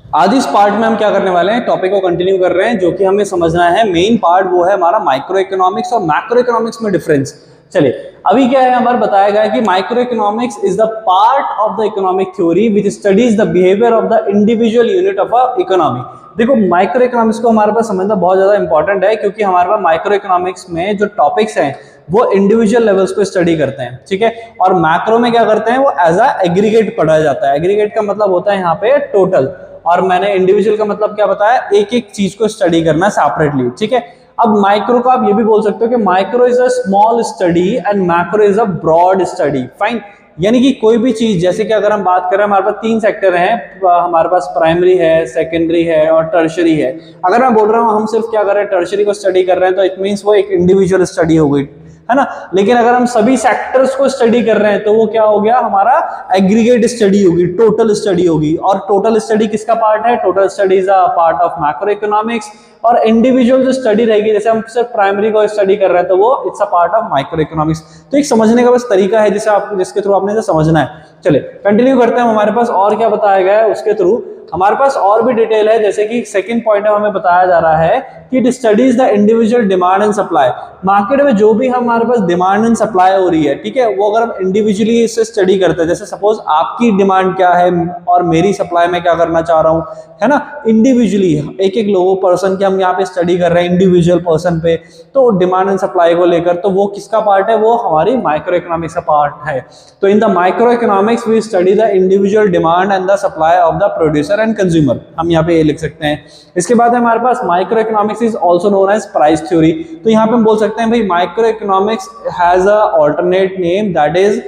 आज इस पार्ट में हम क्या करने वाले हैं, टॉपिक को कंटिन्यू कर रहे हैं, जो कि हमें समझना है मेन पार्ट वो है हमारा माइक्रो इकोनॉमिक्स और मैक्रो इकोनॉमिक्स में डिफरेंस। चलिए अभी क्या है, हमारा बताया गया है कि micro economics is the part of the economic theory which studies the behaviour of the individual unit of a economy. देखो माइक्रो इकोनॉमिक्स को हमारे पास समझना बहुत ज्यादा इंपॉर्टेंट है, क्योंकि हमारे पास माइक्रो इकोनॉमिक्स में जो टॉपिक्स हैं वो इंडिविजुअल लेवल्स को स्टडी करते हैं, ठीक है। और मैक्रो में क्या करते हैं, वो एज अ एग्रीगेट पढ़ा जाता है। एग्रीगेट का मतलब होता है यहाँ पे टोटल, और मैंने इंडिविजुअल का मतलब क्या बताया, एक एक चीज को स्टडी करना सेपरेटली, ठीक है। अब माइक्रो का आप ये भी बोल सकते हो कि micro is a small study and macro is a broad study, fine. यानी कि कोई भी चीज, जैसे कि अगर हम बात करें, हमारे पास तीन सेक्टर हैं, हमारे पास प्राइमरी है, सेकेंडरी है और टर्शरी है। अगर मैं बोल रहा हूँ हम सिर्फ क्या कर रहे हैं, टर्शरी को स्टडी कर रहे हैं, तो इट मीन्स वो एक इंडिविजुअल स्टडी हो गई, है ना। लेकिन अगर हम सभी सेक्टर्स को स्टडी कर रहे हैं तो वो क्या हो गया, हमारा एग्रीगेट स्टडी होगी, टोटल स्टडी होगी। और टोटल स्टडी किसका पार्ट है, total study is a part of macro economics. और इंडिविजुअल जो स्टडी रहेगी, जैसे हम सिर्फ प्राइमरी को स्टडी कर रहे हैं तो वो it's a part of micro economics. तो एक समझने का बस तरीका है जिसके थ्रू आपने समझना है। चलिए कंटिन्यू करते हैं, हमारे पास और क्या बताया गया है उसके थ्रू। हमारे पास और भी डिटेल है, जैसे कि सेकंड पॉइंट में हमें बताया जा रहा है कि it studies the individual demand and supply. Market में जो भी हमारे पास डिमांड एंड सप्लाई हो रही है, ठीक है, वो अगर हम इंडिविजुअली इससे स्टडी करते हैं, जैसे सपोज आपकी डिमांड क्या है और मेरी सप्लाई में क्या करना चाह रहा हूं, है ना, इंडिविजुअली एक एक लोगों पर्सन के हम यहाँ पे स्टडी कर रहे हैं, इंडिविजुअल पर्सन पे, तो डिमांड एंड सप्लाई को लेकर, तो वो किसका पार्ट है, वो हमारी माइक्रो इकोनॉमिक्स का पार्ट है। तो in the micro economics we study the individual demand and the supply of the producer and consumer, हम यहाँ पे ये लिख सकते हैं। इसके बाद हमारे पास microeconomics is also known as price theory. तो यहाँ पे हम बोल सकते हैं भाई microeconomics has a alternate name that is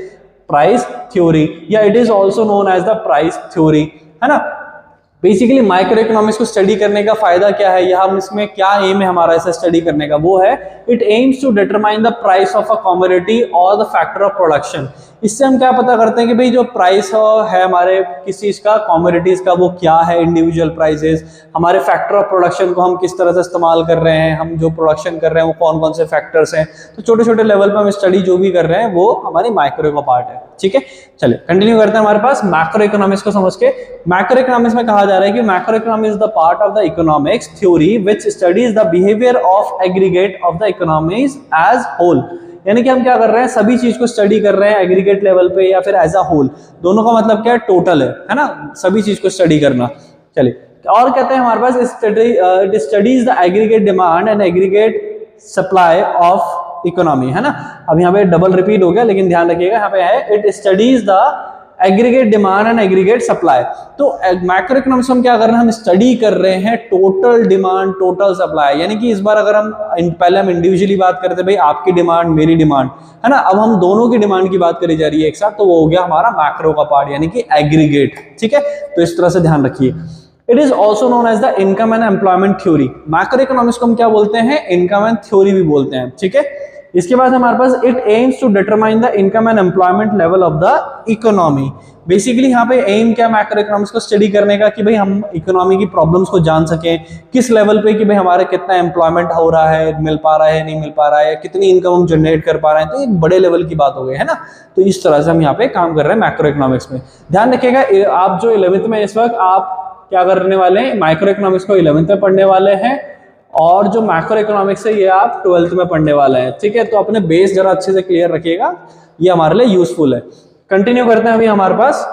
price theory, या it is also known as the price theory, है ना। बेसिकली माइक्रो इकोनॉमिक्स को स्टडी करने का फायदा क्या है, या हम इसमें क्या एम है हमारा ऐसा स्टडी करने का, वो है it aims to determine the price of a commodity और द फैक्टर ऑफ प्रोडक्शन। इससे हम क्या पता करते हैं कि भाई जो प्राइस है हमारे किसी चीज का, कमोडिटीज का, वो क्या है, इंडिविजुअल प्राइसेस, हमारे फैक्टर ऑफ प्रोडक्शन को हम किस तरह से इस्तेमाल कर रहे हैं, हम जो प्रोडक्शन कर रहे हैं वो कौन कौन से फैक्टर्स हैं। तो छोटे छोटे लेवल पे हम स्टडी जो भी कर रहे हैं वो हमारी माइक्रो का पार्ट है, ठीक है। चलिए कंटिन्यू करते हैं हमारे पास मैक्रो इकोनॉमिक्स को समझ के। मैक्रो इकोनॉमिक्स में कहा जा रहा है कि macro economics is the part of the economics theory which studies the behaviour of aggregate of the economies as whole. यानी कि हम क्या कर रहे हैं, सभी चीज को स्टडी कर रहे हैं एग्रीगेट लेवल पे या फिर एज अ होल, दोनों का मतलब क्या है, टोटल है ना, सभी चीज को स्टडी करना। चलिए और कहते हैं हमारे पास it studies the aggregate demand and aggregate supply of economy, है ना। अब यहाँ पे डबल रिपीट हो गया, लेकिन ध्यान रखिएगा यहाँ पे है it studies the aggregate demand and aggregate supply. तो मैक्रो इकोनॉमिक्स में हम क्या कर रहे हैं, हम स्टडी कर रहे हैं टोटल डिमांड टोटल सप्लाई। यानी कि इस बार अगर हम पहले हम इंडिविजुअली बात करते भाई आपकी डिमांड मेरी डिमांड, है ना, अब हम दोनों की डिमांड की बात करी जा रही है एक साथ, तो वो हो गया हमारा मैक्रो का पार्ट, यानी कि एग्रीगेट, ठीक है। तो इस तरह से ध्यान रखिए। It is also known as the income and employment theory. Macro economics को हम क्या बोलते हैं, इनकम एंड थ्योरी भी बोलते हैं, ठीक है। इसके बाद हमारे पास it aims to determine the income and employment level of the economy. Basically यहाँ पे एम क्या मैक्रो इकोनॉमिक्स को स्टडी करने का, कि भाई हम इकोनॉमी की प्रॉब्लम्स को जान सकें, किस लेवल पे, कि भाई हमारे कितना एम्प्लॉयमेंट हो रहा है, मिल पा रहा है नहीं मिल पा रहा है, कितनी इनकम हम जनरेट कर पा रहे हैं। तो एक बड़े लेवल की बात हो गई, है ना। तो इस तरह से हम यहाँ पे काम कर रहे हैं मैक्रो इकोनॉमिक्स में। ध्यान रखिएगा आप जो 11th में इस वक्त आप क्या करने वाले हैं, माइक्रो इकोनॉमिक्स को 11th में पढ़ने वाले हैं, और जो मैक्रो इकोनॉमिक्स है ये आप 12th में पढ़ने वाले हैं, ठीक है। तो अपने बेस जरा अच्छे से क्लियर रखिएगा, ये हमारे लिए यूजफुल है। कंटिन्यू करते हैं अभी हमारे पास।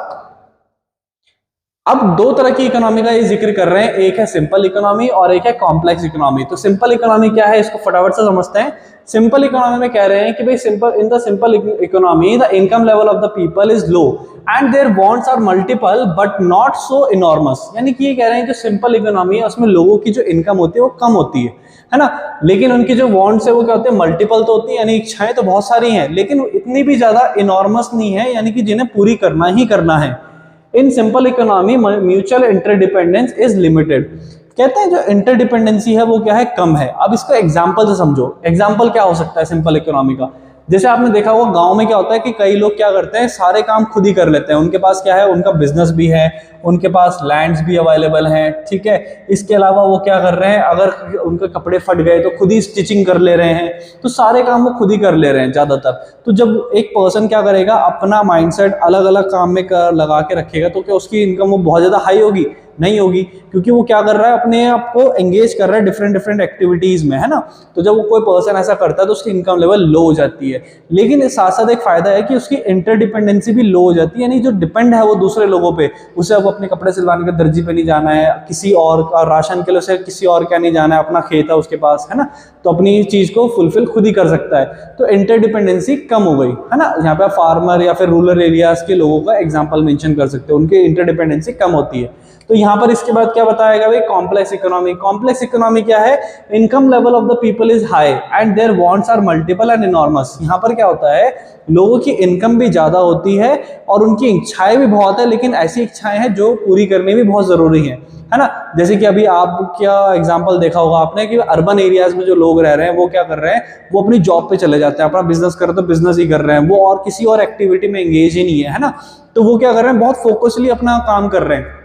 अब दो तरह की इकोनॉमी का ये जिक्र कर रहे हैं, एक है सिंपल इकोनॉमी और एक है कॉम्प्लेक्स इकोनॉमी। तो सिंपल इकोनॉमी क्या है, इसको फटाफट से समझते हैं। सिंपल इकोनॉमी में कह रहे हैं कि भाई in the simple economy the income level of the people is low and their wants are multiple but not so enormous. यानी कि ये कह रहे हैं कि सिंपल इकोनॉमी है, उसमें लोगों की जो इनकम होती है वो कम होती है ना, लेकिन उनकी जो वांट्स है वो क्या होते हैं, मल्टीपल तो होती है, यानी इच्छाएं तो बहुत सारी हैं, लेकिन इतनी भी ज्यादा इनॉर्मस नहीं है, यानी कि जिन्हें पूरी करना ही करना है। In simple economy mutual interdependence is limited. कहते हैं जो इंटरडिपेंडेंसी है वो क्या है, कम है। अब इसको एग्जांपल से समझो। एग्जांपल क्या हो सकता है सिंपल इकोनॉमी का, जैसे आपने देखा होगा गांव में क्या होता है कि कई लोग क्या करते हैं, सारे काम खुद ही कर लेते हैं। उनके पास क्या है, उनका बिजनेस भी है उनके पास लैंड्स भी अवेलेबल हैं, ठीक है। इसके अलावा वो क्या कर रहे हैं, अगर उनके कपड़े फट गए तो खुद ही स्टिचिंग कर ले रहे हैं, तो सारे काम वो खुद ही कर ले रहे हैं ज़्यादातर। तो जब एक पर्सन क्या करेगा, अपना माइंडसेट अलग अलग काम में लगा के रखेगा, तो क्या उसकी इनकम वो बहुत ज़्यादा हाई होगी? नहीं होगी, क्योंकि वो क्या कर रहा है, अपने आप को एंगेज कर रहा है डिफरेंट डिफरेंट एक्टिविटीज में, है ना। तो जब वो कोई पर्सन ऐसा करता है तो उसकी इनकम लेवल लो हो जाती है। लेकिन इस साथ साथ एक फायदा है कि उसकी इंटरडिपेंडेंसी भी लो हो जाती है, यानी जो डिपेंड है वो दूसरे लोगों पे, उसे अब अपने कपड़े सिलवाने के दर्जी पे नहीं जाना है, किसी और का राशन के लिए उसे किसी और क्या नहीं जाना है, अपना खेत है उसके पास, है ना, तो अपनी चीज को फुलफिल खुद ही कर सकता है। तो इंटरडिपेंडेंसी कम हो गई, है ना। यहाँ पे फार्मर या फिर रूरल एरियाज के लोगों का एग्जाम्पल मेंशन कर सकते हैं, उनकी इंटरडिपेंडेंसी कम होती है। तो यहाँ पर इसके बाद क्या बताएगा भाई, कॉम्प्लेक्स इकोनॉमी। कॉम्प्लेक्स इकोनॉमी क्या है, income level of the people is high and their wants are multiple and enormous. यहाँ पर क्या होता है, लोगों की इनकम भी ज्यादा होती है और उनकी इच्छाएं भी बहुत है, लेकिन ऐसी इच्छाएं हैं जो पूरी करनी भी बहुत जरूरी है ना। जैसे कि अभी आप क्या एग्जांपल देखा होगा आपने कि अर्बन एरियाज में जो लोग रह रहे हैं वो क्या कर रहे हैं, वो अपनी जॉब पे चले जाते हैं, अपना बिजनेस कर रहे तो बिजनेस ही कर रहे हैं, वो और किसी और एक्टिविटी में एंगेज ही नहीं है ना। तो वो क्या कर रहे हैं, बहुत फोकसली अपना काम कर रहे हैं,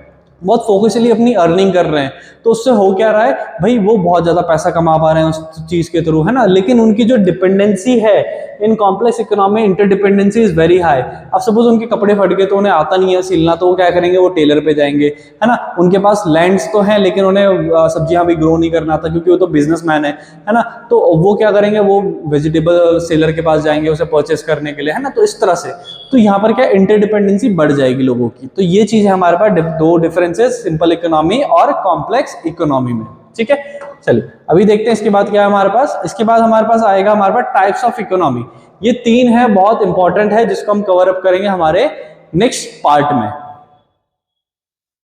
बहुत फोकसली अपनी अर्निंग कर रहे हैं। तो उससे हो क्या रहा है भाई, वो बहुत ज्यादा पैसा कमा पा रहे हैं उस चीज के थ्रू, है ना। लेकिन उनकी जो डिपेंडेंसी है in complex economy, interdependency is very high. अब सपोज उनके कपड़े फट गए तो उन्हें आता नहीं है सिलना, तो वो क्या करेंगे, वो टेलर पे जाएंगे, है ना। उनके पास लैंड्स तो हैं लेकिन उन्हें सब्जियां भी ग्रो नहीं करना आता, क्योंकि वो तो बिजनेसमैन है ना। तो वो क्या करेंगे, वो वेजिटेबल सेलर के पास जाएंगे उसे परचेस करने के लिए, है ना। तो इस तरह से तो यहाँ पर क्या इंटरडिपेंडेंसी बढ़ जाएगी लोगों की। तो ये चीज है हमारे पास दो डिफरेंसेस, सिंपल इकोनॉमी और कॉम्प्लेक्स इकोनॉमी में, ठीक है। चलिए अभी देखते हैं इसके बाद क्या है हमारे पास। इसके बाद हमारे पास आएगा हमारे पास टाइप्स ऑफ इकोनॉमी। ये तीन है, बहुत इंपॉर्टेंट है, जिसको हम कवर अप करेंगे हमारे नेक्स्ट पार्ट में।